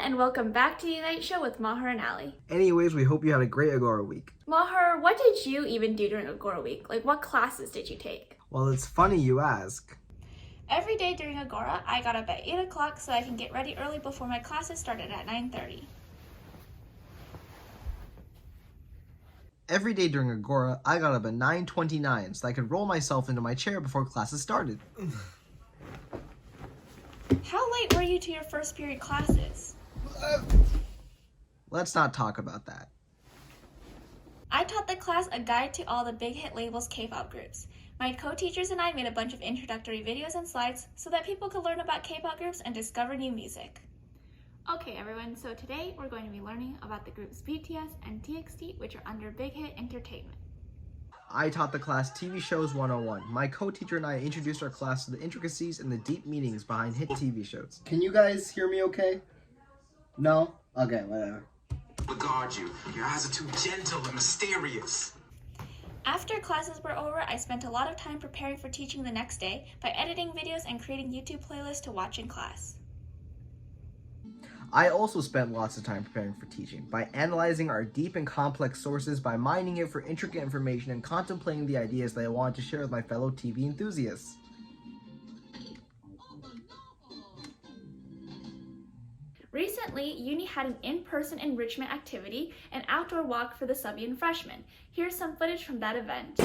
and welcome back to the Unite Show with Maher and Ali. Anyways, we hope you had a great Agora week. Maher, what did you even do during Agora week? Like, what classes did you take? Well, it's funny you ask. Every day during Agora, I got up at 8 o'clock so I can get ready early before my classes started at 9:30. Every day during Agora, I got up at 9:29 so I could roll myself into my chair before classes started. How late were you to your first period classes? Let's not talk about that. I taught the class a guide to all the big hit labels K-pop groups. My co-teachers and I made a bunch of introductory videos and slides so that people could learn about K-pop groups and discover new music. Okay everyone, so today we're going to be learning about the groups BTS and TXT, which are under Big Hit Entertainment. I taught the class TV Shows 101. My co-teacher and I introduced our class to the intricacies and the deep meanings behind hit TV shows. Can you guys hear me okay? No? Okay, whatever. Regard you. Your eyes are too gentle and mysterious. After classes were over, I spent a lot of time preparing for teaching the next day by editing videos and creating YouTube playlists to watch in class. I also spent lots of time preparing for teaching by analyzing our deep and complex sources, by mining it for intricate information, and contemplating the ideas that I wanted to share with my fellow TV enthusiasts. Recently, Uni had an in-person enrichment activity, an outdoor walk for the subby and freshmen. Here's some footage from that event.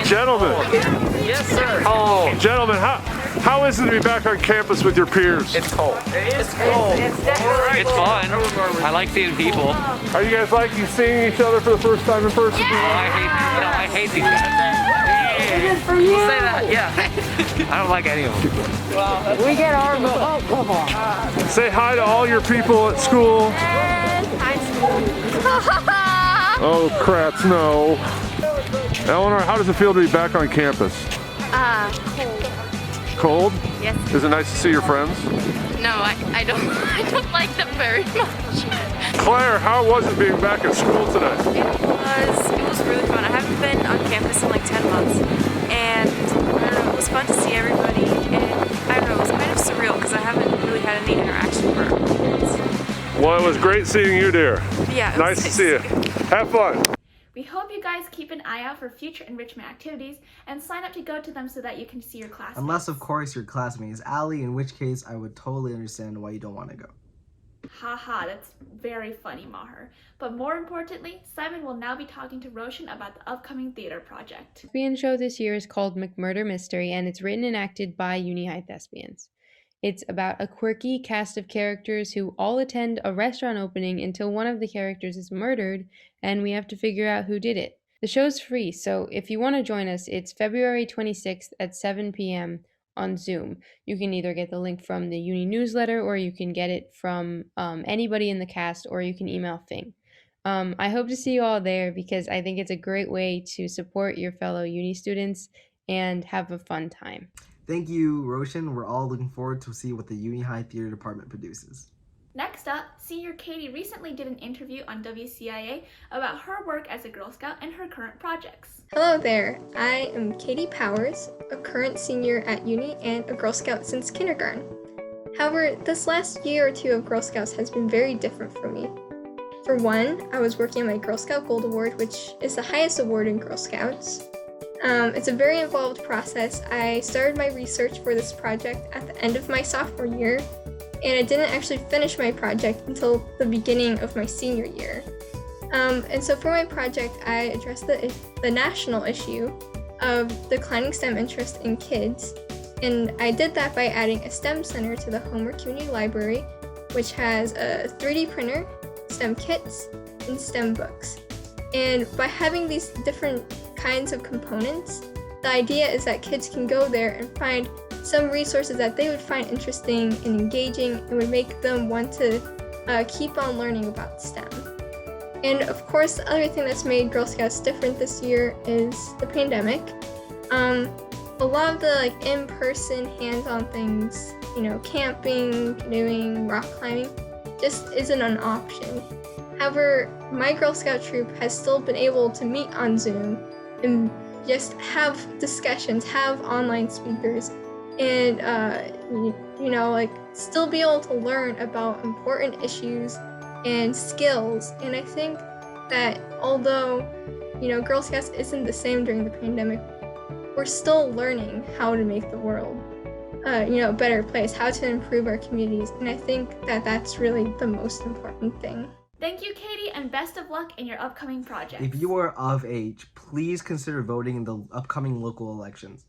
Gentlemen. Yes, sir. Oh, gentlemen, how is it to be back on campus with your peers? It's cold. It's cold. It's fun. I like seeing people. Are you guys liking seeing each other for the first time in person? I hate these guys. We'll say that, yeah. I don't like any of them. We get our oh, come on. Say hi to all your people at school. Oh, crap, no. Eleanor, how does it feel to be back on campus? Cold. Cold? Yes. Is it nice to see your friends? No, I don't. I don't like them very much. Claire, how was it being back at school today? It was really fun. I haven't been on campus in like 10 months, and I don't know, it was fun to see everybody. And I don't know, it was kind of surreal because I haven't really had any interaction for months. Well, it was great seeing you, dear. Yeah. Nice to see you. Have fun. We hope you guys keep an eye out for future enrichment activities and sign up to go to them so that you can see your classmates. Unless, of course, your classmate is Ali, in which case I would totally understand why you don't want to go. Haha, that's very funny, Maher. But more importantly, Simon will now be talking to Roshan about the upcoming theater project. The thespian show this year is called McMurder Mystery, and it's written and acted by Uni High thespians. It's about a quirky cast of characters who all attend a restaurant opening until one of the characters is murdered, and we have to figure out who did it. The show's free, so if you want to join us, it's February 26th at 7 p.m. on Zoom. You can either get the link from the Uni newsletter, or you can get it from anybody in the cast, or you can email Fing. I hope to see you all there because I think it's a great way to support your fellow Uni students and have a fun time. Thank you, Roshan. We're all looking forward to see what the Uni High Theater Department produces. Next up, senior Katie recently did an interview on WCIA about her work as a Girl Scout and her current projects. Hello there, I am Katie Powers, a current senior at Uni and a Girl Scout since kindergarten. However, this last year or two of Girl Scouts has been very different for me. For one, I was working on my Girl Scout Gold Award, which is the highest award in Girl Scouts. It's a very involved process. I started my research for this project at the end of my sophomore year, and I didn't actually finish my project until the beginning of my senior year. And so for my project, I addressed the national issue of declining STEM interest in kids, and I did that by adding a STEM center to the Homework Community Library, which has a 3D printer, STEM kits, and STEM books. And by having these different kinds of components, the idea is that kids can go there and find some resources that they would find interesting and engaging and would make them want to keep on learning about STEM. And of course, the other thing that's made Girl Scouts different this year is the pandemic. A lot of the in-person hands-on things, camping, canoeing, rock climbing, just isn't an option. However, my Girl Scout troop has still been able to meet on Zoom and just have discussions, have online speakers, and still be able to learn about important issues and skills. And I think that although, Girl Scouts isn't the same during the pandemic, we're still learning how to make the world, a better place, how to improve our communities. And I think that that's really the most important thing. Thank you, Katie, and best of luck in your upcoming project. If you are of age, please consider voting in the upcoming local elections.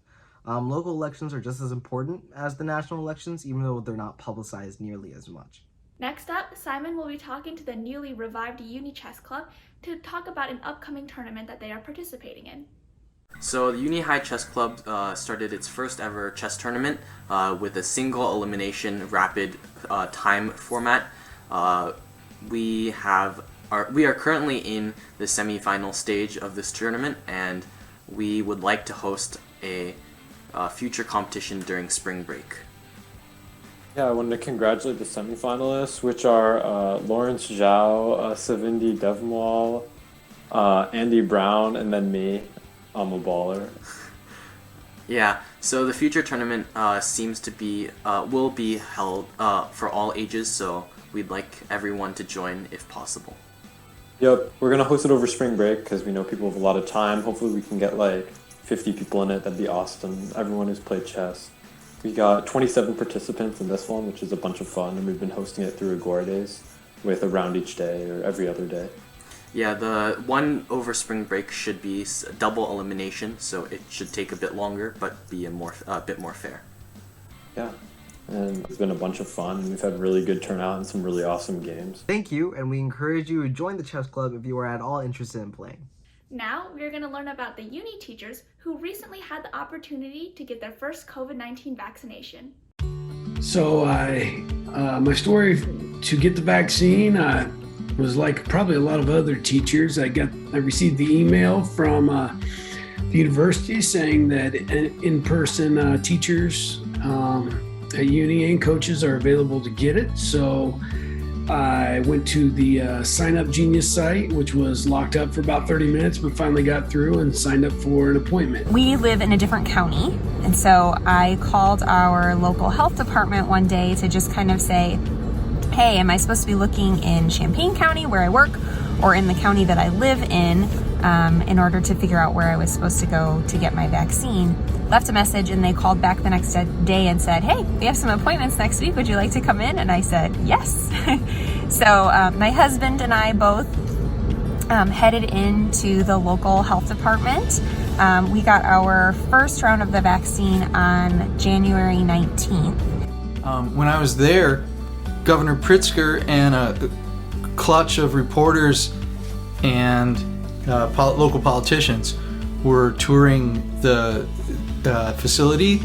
Local elections are just as important as the national elections, even though they're not publicized nearly as much. Next up, Simon will be talking to the newly revived Uni Chess Club to talk about an upcoming tournament that they are participating in. So the Uni High Chess Club started its first ever chess tournament with a single elimination rapid time format. We are currently in the semifinal stage of this tournament, and we would like to host a future competition during spring break. Yeah, I wanted to congratulate the semifinalists, which are Lawrence Zhao, Savindi Devmal, Andy Brown, and then me. I'm a baller. Yeah, so the future tournament seems to be will be held for all ages, so we'd like everyone to join if possible. Yep, we're gonna host it over spring break because we know people have a lot of time. Hopefully we can get like 50 people in it. That'd be awesome. Everyone who's played chess. We got 27 participants in this one, which is a bunch of fun, and we've been hosting it through Agora Days with a round each day or every other day. Yeah, the one over spring break should be double elimination, so it should take a bit longer, but be a bit more fair. Yeah, and it's been a bunch of fun. We've had really good turnout and some really awesome games. Thank you, and we encourage you to join the chess club if you are at all interested in playing. Now, we're going to learn about the uni teachers who recently had the opportunity to get their first COVID-19 vaccination. So my story to get the vaccine was like probably a lot of other teachers. I received the email from the university saying that in-person teachers at uni and coaches are available to get it. So I went to the Sign Up Genius site, which was locked up for about 30 minutes, but finally got through and signed up for an appointment. We live in a different county, and so I called our local health department one day to just kind of say, hey, am I supposed to be looking in Champaign County where I work or in the county that I live in order to figure out where I was supposed to go to get my vaccine? Left a message, and they called back the next day and said, hey, we have some appointments next week. Would you like to come in? And I said, yes. So my husband and I both headed into the local health department. We got our first round of the vaccine on January 19th. When I was there, Governor Pritzker and a clutch of reporters and local politicians were touring the facility,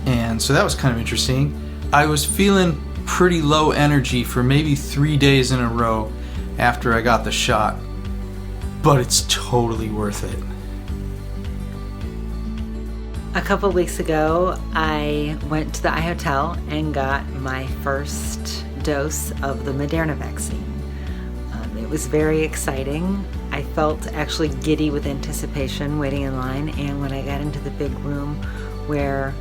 and so that was kind of interesting. I was feeling pretty low energy for maybe 3 days in a row after I got the shot, but it's totally worth it. A couple weeks ago, I went to the iHotel and got my first dose of the Moderna vaccine. It was very exciting. I felt actually giddy with anticipation waiting in line, and when I got into the big room where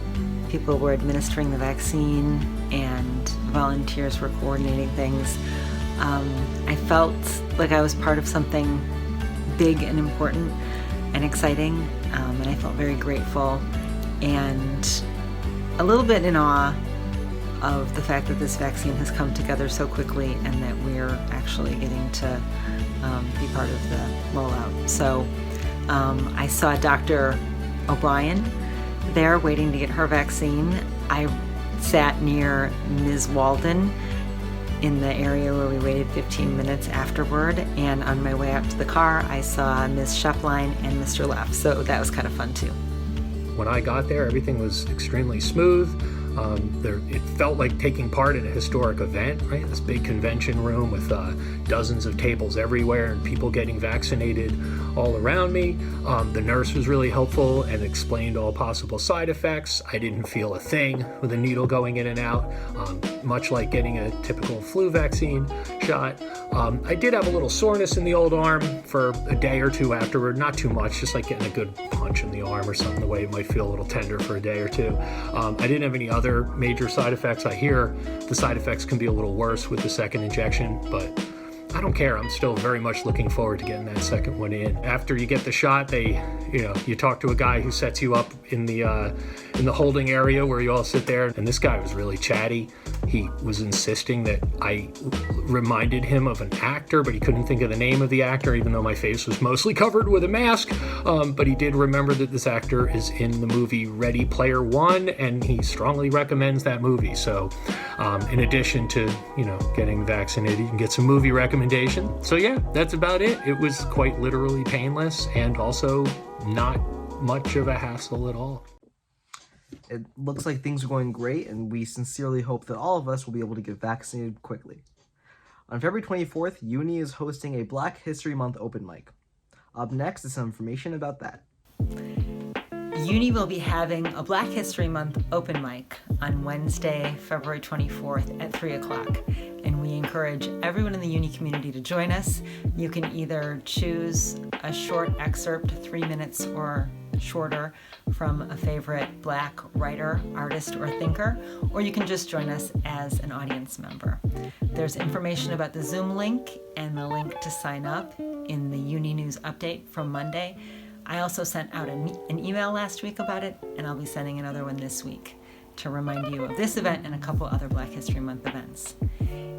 people were administering the vaccine and volunteers were coordinating things, I felt like I was part of something big and important and exciting, and I felt very grateful and a little bit in awe of the fact that this vaccine has come together so quickly and that we're actually getting to be part of the rollout. So I saw Dr. O'Brien there waiting to get her vaccine. I sat near Ms. Walden in the area where we waited 15 minutes afterward, and on my way out to the car I saw Ms. Schepline and Mr. Leff, so that was kind of fun too. When I got there, everything was extremely smooth. It felt like taking part in a historic event, right? This big convention room with dozens of tables everywhere and people getting vaccinated all around me. The nurse was really helpful and explained all possible side effects. I didn't feel a thing with a needle going in and out, much like getting a typical flu vaccine shot. I did have a little soreness in the old arm for a day or two afterward, not too much, just like getting a good punch in the arm or something, the way it might feel a little tender for a day or two. I didn't have any other other major side effects. I hear the side effects can be a little worse with the second injection, but I don't care. I'm still very much looking forward to getting that second one in. After you get the shot, you talk to a guy who sets you up in the holding area where you all sit there. And this guy was really chatty. He was insisting that I reminded him of an actor, but he couldn't think of the name of the actor, even though my face was mostly covered with a mask. But he did remember that this actor is in the movie Ready Player One, and he strongly recommends that movie. So in addition to, getting vaccinated, you can get some movie recommendations. So yeah, that's about it. It was quite literally painless and also not much of a hassle at all. It looks like things are going great, and we sincerely hope that all of us will be able to get vaccinated quickly. On February 24th, Uni is hosting a Black History Month open mic. Up next is some information about that. Uni will be having a Black History Month open mic on Wednesday, February 24th at 3 o'clock. And we encourage everyone in the Uni community to join us. You can either choose a short excerpt, 3 minutes or shorter, from a favorite Black writer, artist, or thinker, or you can just join us as an audience member. There's information about the Zoom link and the link to sign up in the Uni News update from Monday. I also sent out an email last week about it, and I'll be sending another one this week to remind you of this event and a couple other Black History Month events.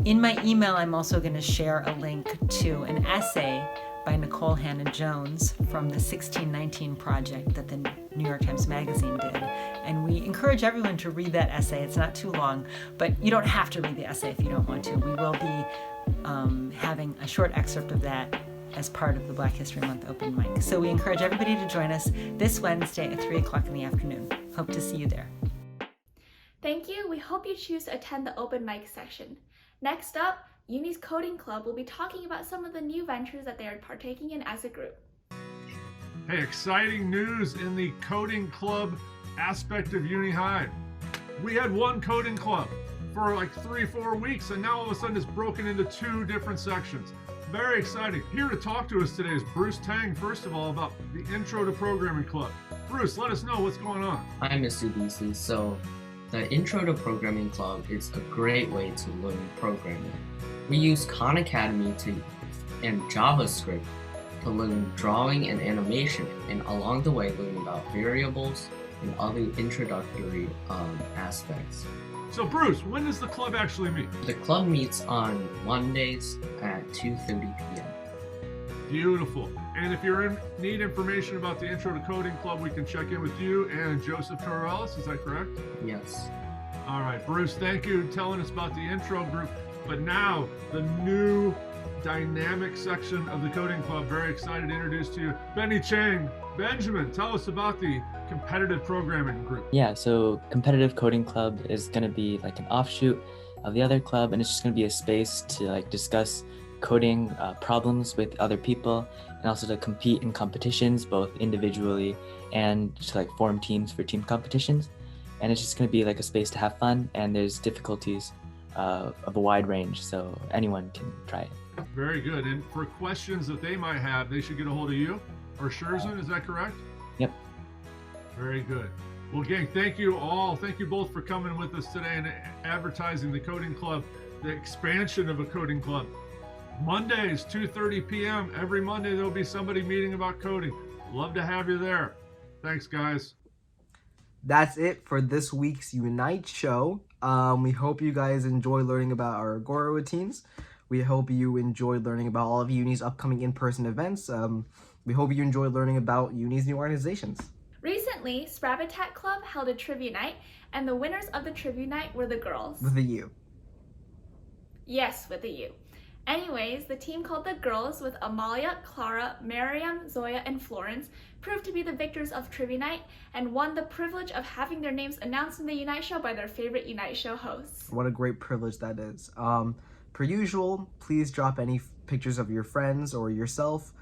In my email, I'm also going to share a link to an essay by Nicole Hannah-Jones from the 1619 project that the New York Times Magazine did. And we encourage everyone to read that essay. It's not too long, but you don't have to read the essay if you don't want to. We will be having a short excerpt of that as part of the Black History Month open mic. So we encourage everybody to join us this Wednesday at 3 o'clock in the afternoon. Hope to see you there. Thank you. We hope you choose to attend the open mic section. Next up, Uni's Coding Club will be talking about some of the new ventures that they are partaking in as a group. Hey, exciting news in the coding club aspect of Uni High. We had one coding club for like 3-4 weeks, and now all of a sudden it's broken into 2 different sections. Very exciting. Here to talk to us today is Bruce Tang, first of all, about the Intro to Programming Club. Bruce, let us know what's going on. Hi, Mr. DC. So, the Intro to Programming Club is a great way to learn programming. We use Khan Academy and JavaScript to learn drawing and animation, and along the way learn about variables and other introductory aspects. So Bruce, when does the club actually meet? The club meets on Mondays at 2:30 p.m. Beautiful. And if you're need information about the Intro to Coding Club, we can check in with you and Joseph Torrellis, is that correct? Yes. All right, Bruce, thank you for telling us about the intro group. But now, the new dynamic section of the Coding Club. Very excited to introduce to you Benny Chang. Benjamin, tell us about the competitive programming group. Yeah, so competitive coding club is going to be like an offshoot of the other club, and it's just going to be a space to like discuss coding problems with other people, and also to compete in competitions both individually and to like form teams for team competitions. And it's just going to be like a space to have fun, and there's difficulties of a wide range, so anyone can try it. Very good. And for questions that they might have, they should get a hold of you or Scherzen, is that correct? Yep. Very good. Well, gang, thank you all. Thank you both for coming with us today and advertising the Coding Club, the expansion of a Coding Club. Mondays, 2:30 p.m. Every Monday, there'll be somebody meeting about coding. Love to have you there. Thanks, guys. That's it for this week's Unite show. We hope you guys enjoy learning about our Agora routines. We hope you enjoyed learning about all of Uni's upcoming in-person events. We hope you enjoyed learning about Uni's new organizations. Recently, Sprab Attack Club held a trivia night, and the winners of the trivia night were the girls. With a U. Yes, with a U. Anyways, the team called the girls, with Amalia, Clara, Miriam, Zoya, and Florence, proved to be the victors of Trivia Night and won the privilege of having their names announced in the Unite Show by their favorite Unite Show hosts. What a great privilege that is. Per usual, please drop any pictures of your friends or yourself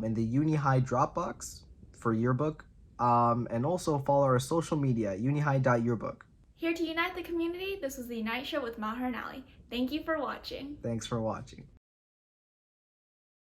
in the Uni High Dropbox for yearbook, and also follow our social media, unihigh.yearbook. Here to unite the community, this was the Unite Show with Maher and Ali. Thank you for watching. Thanks for watching.